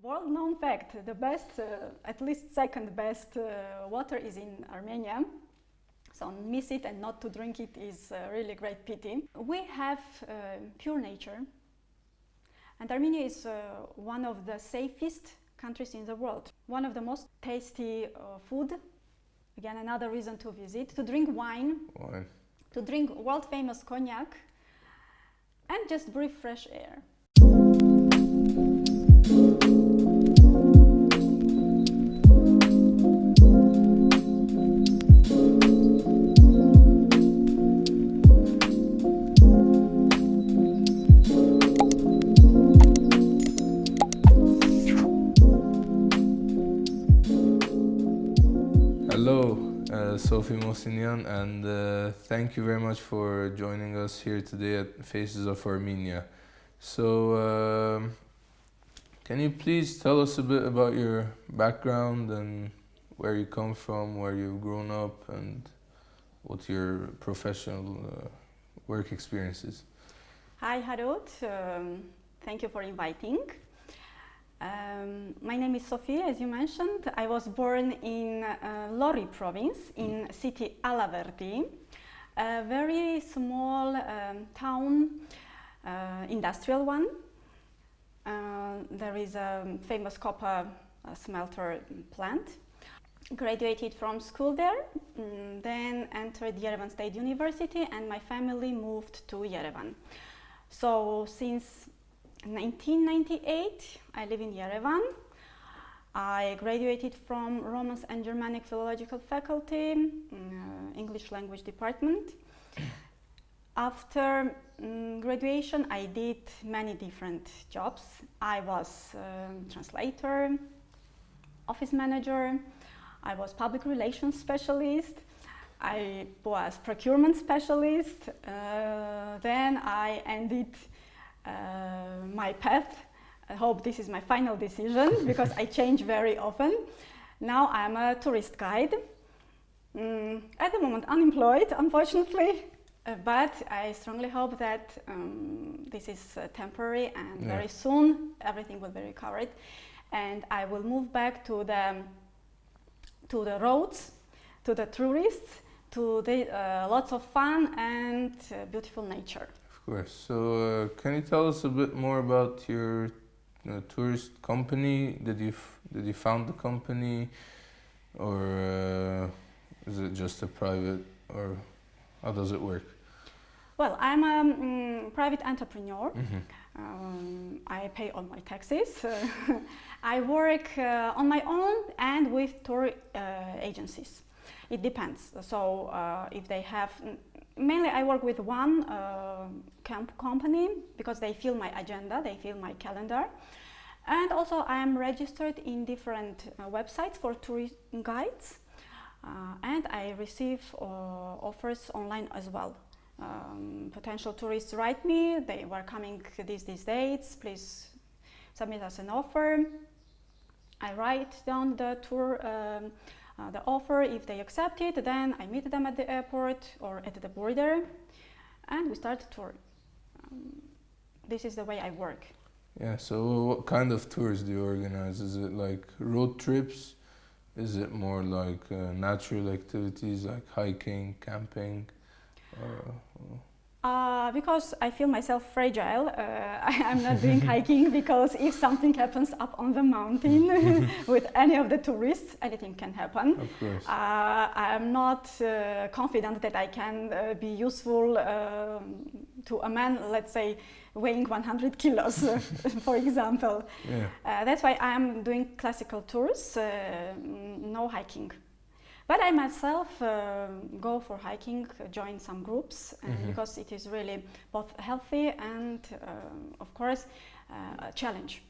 World-known fact, the best, at least second best water is in Armenia. So miss it and not to drink it is a really great pity. We have pure nature, and Armenia is one of the safest countries in the world. One of the most tasty food, again another reason to visit, to drink wine, to drink world-famous cognac, and just breathe fresh air. Hello, Sofi Mosinyan, and thank you very much for joining us here today at Faces of Armenia. So, can you please tell us a bit about your background and where you come from, where you've grown up, and what your professional work experience is? Hi, Harut. Thank you for inviting. My name is Sofi, as you mentioned. I was born in Lori province, in city Alaverdi, a very small town, industrial one. There is a famous copper smelter plant. Graduated from school there, then entered Yerevan State University, and my family moved to Yerevan. So since 1998, I live in Yerevan. I graduated from Romance and Germanic Philological Faculty, English Language Department. After graduation, I did many different jobs. I was translator, office manager, I was public relations specialist, I was procurement specialist, then I ended my path. I hope this is my final decision because I change very often. Now I'm a tourist guide. At the moment unemployed, unfortunately, but I strongly hope that this is temporary and very soon everything will be recovered and I will move back to the roads, to the tourists, to the lots of fun and beautiful nature. Of course. So, can you tell us a bit more about your tourist company? Did you found the company, or is it just a private, or how does it work? Well, I'm a private entrepreneur. I pay all my taxes. I work on my own and with tour agencies. It depends. So if they have, mainly I work with one company because they fill my agenda, they fill my calendar. And also I am registered in different websites for tourist guides. And I receive offers online as well. Potential tourists write me, they were coming these dates, please submit us an offer. I write down the tour, the offer. If they accept it, then I meet them at the airport or at the border and we start the tour. This is the way I work. Yeah, so what kind of tours do you organize? Is it like road trips? Is it more like natural activities like hiking, camping? Because I feel myself fragile, I'm not doing hiking because if something happens up on the mountain with any of the tourists, anything can happen. Of course. I'm not confident that I can be useful to a man, let's say, weighing 100 kilos, for example. Yeah. That's why I'm doing classical tours, no hiking. But I myself go for hiking, join some groups, because it is really both healthy and, of course, a challenge.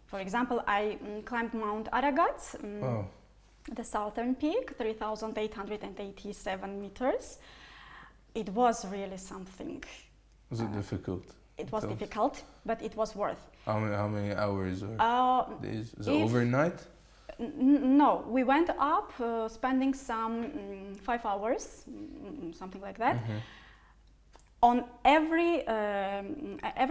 For example, I climbed Mount Aragat, the southern peak, 3,887 meters. It was really something. Was it difficult? It was difficult, but it was worth. How many hours or days? Is it overnight? No, we went up, spending some 5 hours, something like that. on every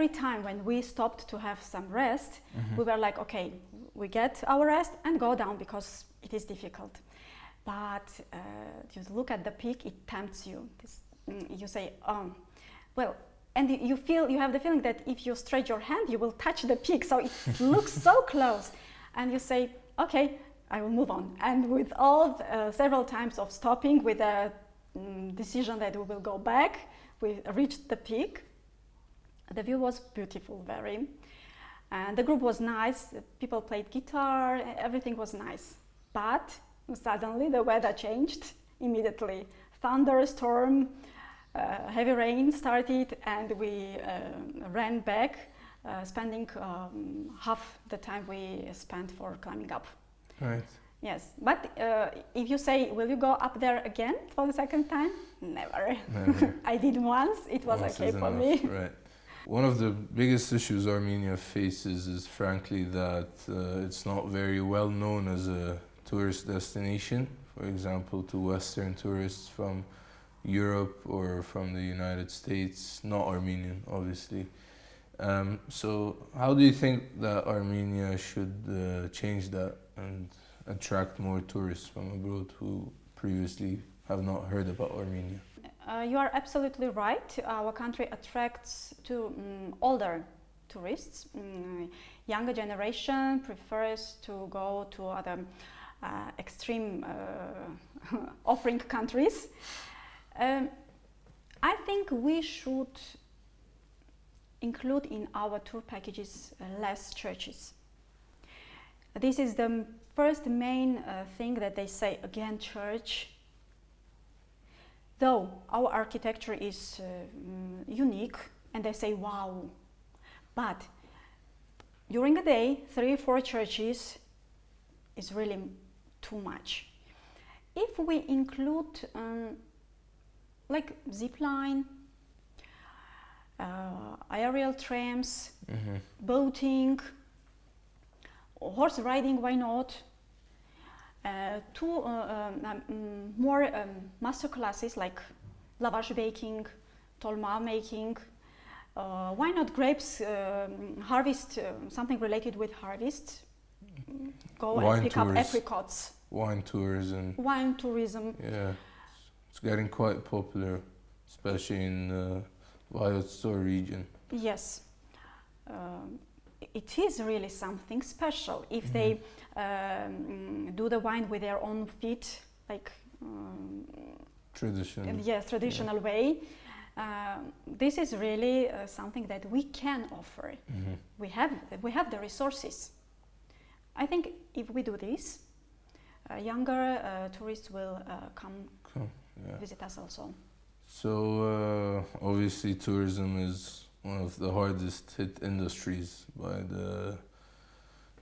time when we stopped to have some rest, we were like, okay, we get our rest and go down because it is difficult. But you look at the peak, it tempts you. You say, oh, well, and you have the feeling that if you stretch your hand, you will touch the peak. So it looks so close, and you say, okay, I will move on. And with all several times of stopping, with a decision that we will go back, we reached the peak. The view was beautiful, very. And the group was nice. People played guitar. Everything was nice. But suddenly the weather changed immediately. Thunderstorm, heavy rain started, and we ran back, spending half the time we spent for climbing up. Right. Yes, but if you say, will you go up there again for the second time? Never. Never. I did once, it was Once okay is for enough, me. Right. One of the biggest issues Armenia faces is frankly that it's not very well known as a tourist destination, for example, to Western tourists from Europe or from the United States, not Armenian, obviously. So how do you think that Armenia should change that and attract more tourists from abroad who previously have not heard about Armenia? You are absolutely right. Our country attracts older tourists. Younger generation prefers to go to other extreme offering countries. I think we should include in our tour packages less churches. This is the first main thing that they say, again, church. Though our architecture is unique, and they say, wow, but during the day, 3 or 4 churches is really too much. If we include like zip line, aerial trams, boating, horse riding, why not? More master classes like lavash baking, tolma making. Why not grapes harvest, something related with harvest? Go Wine and pick tours. up apricots. Wine tourism. Wine tourism. Yeah, it's getting quite popular, especially in the Viotstor region. Yes. It is really something special if they do the wine with their own feet, like Traditional. yes, traditional way. This is really something that we can offer. We have the resources. I think if we do this, younger tourists will come visit us also. So obviously tourism is one of the hardest hit industries by the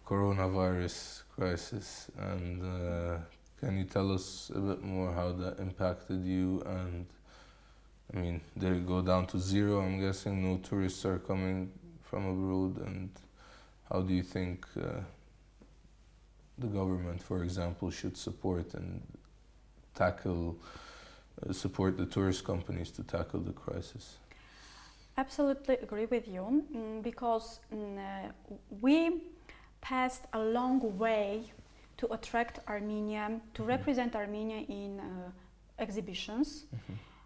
coronavirus crisis, and can you tell us a bit more how that impacted you? And I mean, did it go down to zero? I'm guessing no tourists are coming from abroad, and how do you think the government, for example, should support and support the tourist companies to tackle the crisis? Absolutely agree with you, because we passed a long way to attract Armenia, to represent Armenia in exhibitions,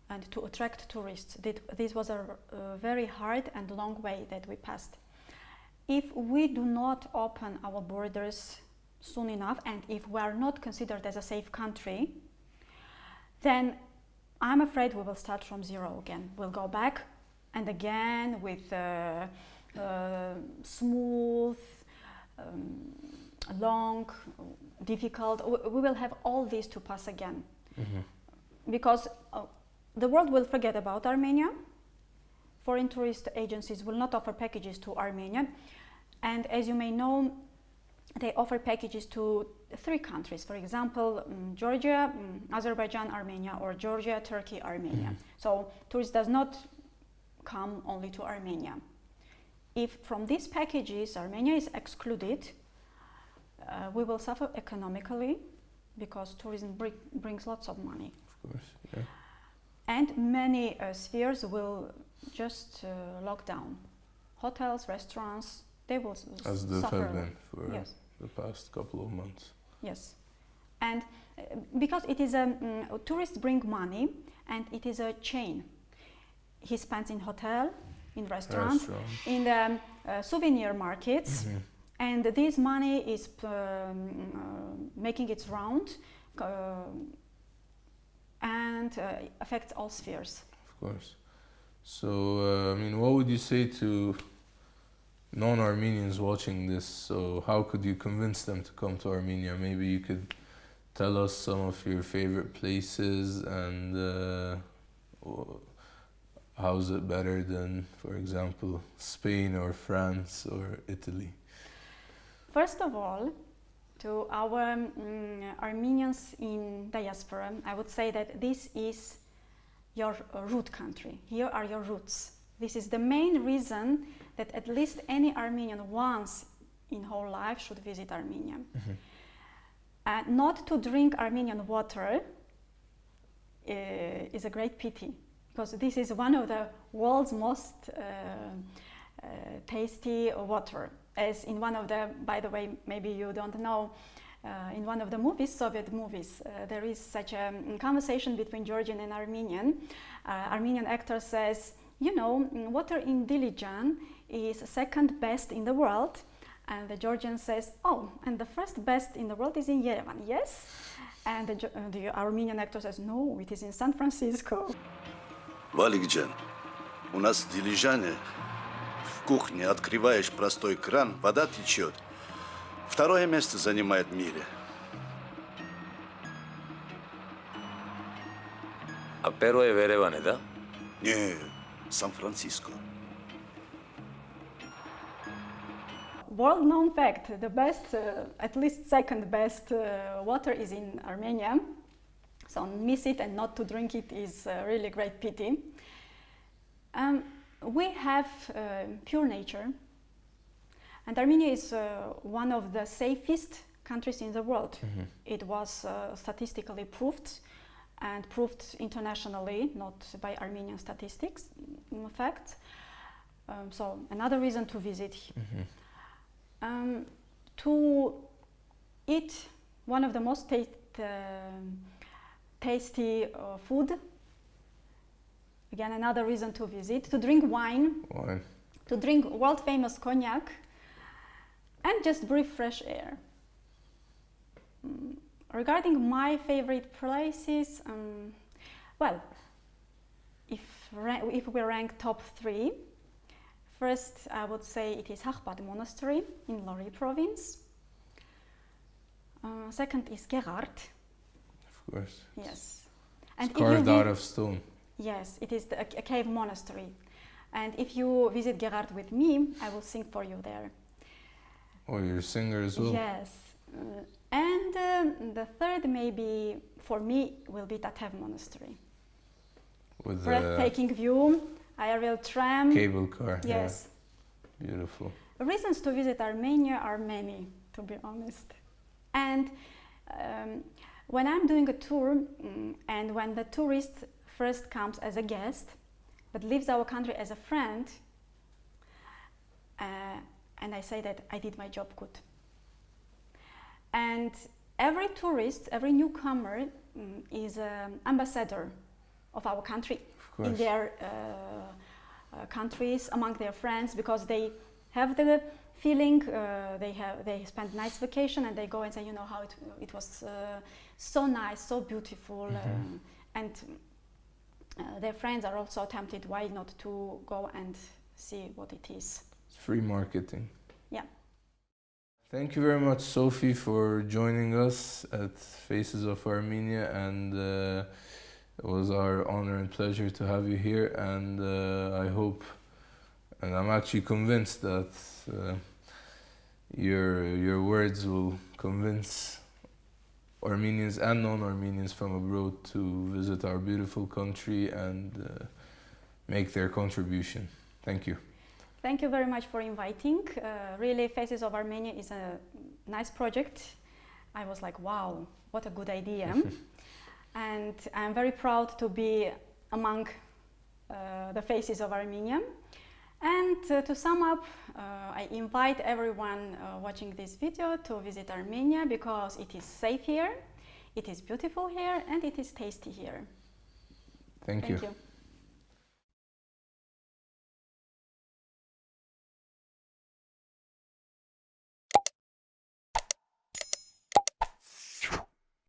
and to attract tourists. This was a very hard and long way that we passed. If we do not open our borders soon enough, and if we are not considered as a safe country, then I'm afraid we will start from zero again. We'll go back and again with smooth, long, difficult. We will have all these to pass again, because the world will forget about Armenia. Foreign tourist agencies will not offer packages to Armenia, and as you may know, they offer packages to 3 countries, for example, Georgia, Azerbaijan, Armenia, or Georgia, Turkey, Armenia. So tourists does not come only to Armenia. If from these packages Armenia is excluded, we will suffer economically, because tourism brings lots of money. Of course, yeah. And many spheres will just lockdown. Hotels, restaurants, they will as they suffer. have been for Yes. the past couple of months. Yes, and because it is tourists bring money, and it is a chain. He spends in hotel, in restaurants, in the souvenir markets, and this money is making its round and affects all spheres. Of course. So, I mean, what would you say to non-Armenians watching this? So, how could you convince them to come to Armenia? Maybe you could tell us some of your favorite places and how is it better than, for example, Spain or France or Italy? First of all, to our Armenians in diaspora, I would say that this is your root country. Here are your roots. This is the main reason that at least any Armenian once in whole life should visit Armenia. Not to drink Armenian water is a great pity, because this is one of the world's most tasty water. As in one of the, by the way, maybe you don't know, in one of the movies, Soviet movies, there is such a conversation between Georgian and Armenian. Armenian actor says, you know, water in Dilijan is second best in the world. And the Georgian says, oh, and the first best in the world is in Yerevan, yes? And the Armenian actor says, no, it is in San Francisco. Валикджан, у нас в Дилижане в кухне открываешь простой кран, вода течет. Второе место занимает в мире. А первое в Ереване, да? Не, Сан-Франциско. World-known fact, the best, at least second best water is in Armenia. So miss it and not to drink it is really great pity. We have pure nature, and Armenia is one of the safest countries in the world. It was statistically proved and proved internationally, not by Armenian statistics, in fact. So another reason to visit. To eat one of the most tasty food. Again, another reason to visit. To drink wine. To drink world famous cognac. And just breathe fresh air. Regarding my favorite places, well, if we rank top 3, first, I would say it is Hachbad Monastery in Lori province. Second is Gerard. Of course. Yes. It's carved out of stone. Yes, it is a cave monastery. And if you visit Gerard with me, I will sing for you there. Oh, you're a singer as well? Yes. And the third, maybe for me, will be Tatev Monastery. With breathtaking view. Aerial tram. Cable car. Yes. Yeah. Beautiful. Reasons to visit Armenia are many, to be honest. And when I'm doing a tour, and when the tourist first comes as a guest, but leaves our country as a friend, and I say that I did my job good. And every tourist, every newcomer is an ambassador of our country in their countries, among their friends, because they have the feeling they spend nice vacation and they go and say, you know, how it was so nice, so beautiful, and their friends are also tempted, why not to go and see what it is. It's free marketing. Yeah. Thank you very much, Sofi, for joining us at Faces of Armenia, and it was our honor and pleasure to have you here, and I hope, and I'm actually convinced that your words will convince Armenians and non-Armenians from abroad to visit our beautiful country and make their contribution. Thank you. Thank you very much for inviting. Really, Faces of Armenia is a nice project. I was like, wow, what a good idea. And I'm very proud to be among the faces of Armenia. And to sum up, I invite everyone watching this video to visit Armenia because it is safe here, it is beautiful here, and it is tasty here. Thank you. You.